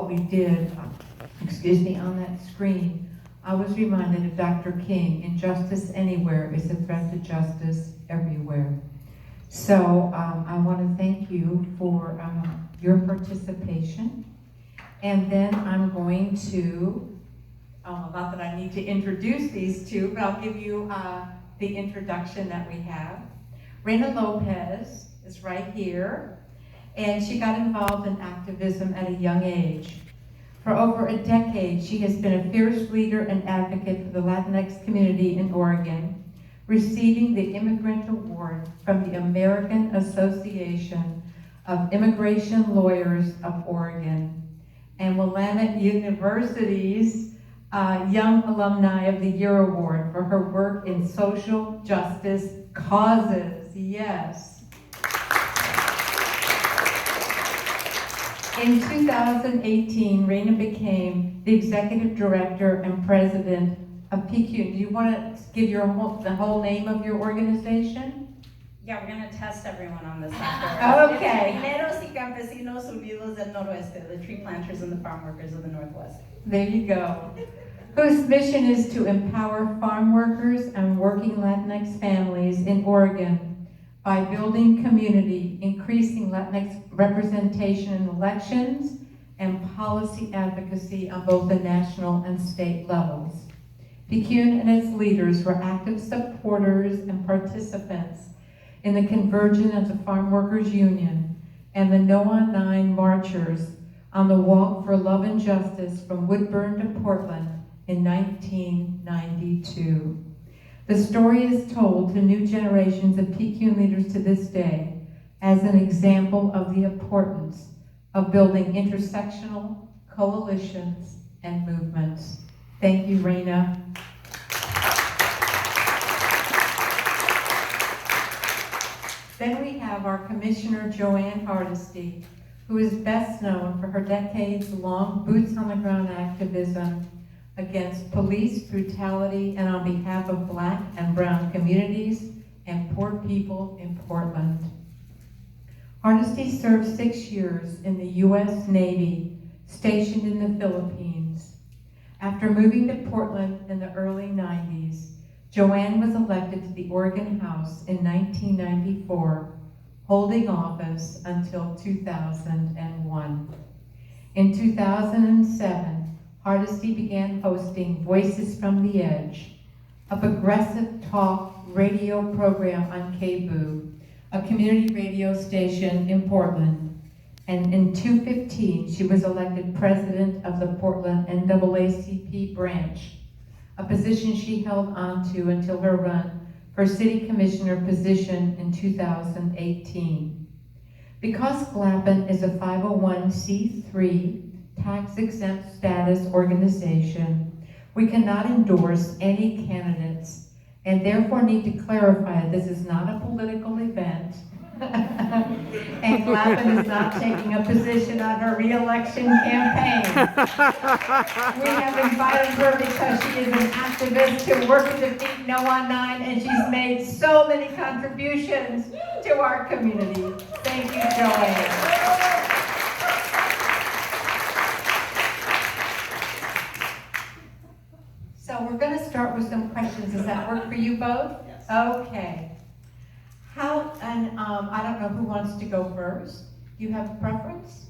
what we did, on that screen, I was reminded of Dr. King, injustice anywhere is a threat to justice everywhere. So I want to thank you for your participation. And then I'm going to, not that I need to introduce these two, but I'll give you the introduction that we have. Reina Lopez is right here, and she got involved in activism at a young age. For over a decade, she has been a fierce leader and advocate for the Latinx community in Oregon, receiving the Immigrant Award from the American Association of Immigration Lawyers of Oregon, and Willamette University's Young Alumni of the Year Award for her work in social justice causes. Yes. In 2018, Reina became the executive director and president of PQ. Do you want to give the whole name of your organization? Yeah, we're going to test everyone on this after. Okay. Mineros y Campesinos Unidos del Noroeste, the tree planters and the farm workers of the Northwest. There you go. Whose mission is to empower farm workers and working Latinx families in Oregon by building community, increasing Latinx representation in elections, and policy advocacy on both the national and state levels. PQ and its leaders were active supporters and participants in the convergence of the Farm Workers Union and the No on 9 marchers on the Walk for Love and Justice from Woodburn to Portland in 1992. The story is told to new generations of PQ leaders to this day as an example of the importance of building intersectional coalitions and movements. Thank you, Reina. Then we have our Commissioner Joanne Hardesty, who is best known for her decades-long boots-on-the-ground activism against police brutality and on behalf of Black and brown communities and poor people in Portland. Hardesty served 6 years in the U.S. Navy, stationed in the Philippines. After moving to Portland in the early 90s, Joanne was elected to the Oregon House in 1994, holding office until 2001. In 2007, Hardesty began hosting Voices from the Edge, a progressive talk radio program on KBOO, a community radio station in Portland. And in 2015, she was elected president of the Portland NAACP branch, a position she held onto until her run for city commissioner position in 2018. Because GLAPN is a 501c3 tax-exempt status organization, we cannot endorse any candidates and therefore need to clarify that this is not a political event and GLAPN is not taking a position on her re-election campaign. We have invited her because she is an activist to work to defeat No on 9, and she's made so many contributions to our community. Thank you, Joanne. So we're going to start with some questions. Does that work for you both? Yes. Okay. I don't know who wants to go first. Do you have a preference?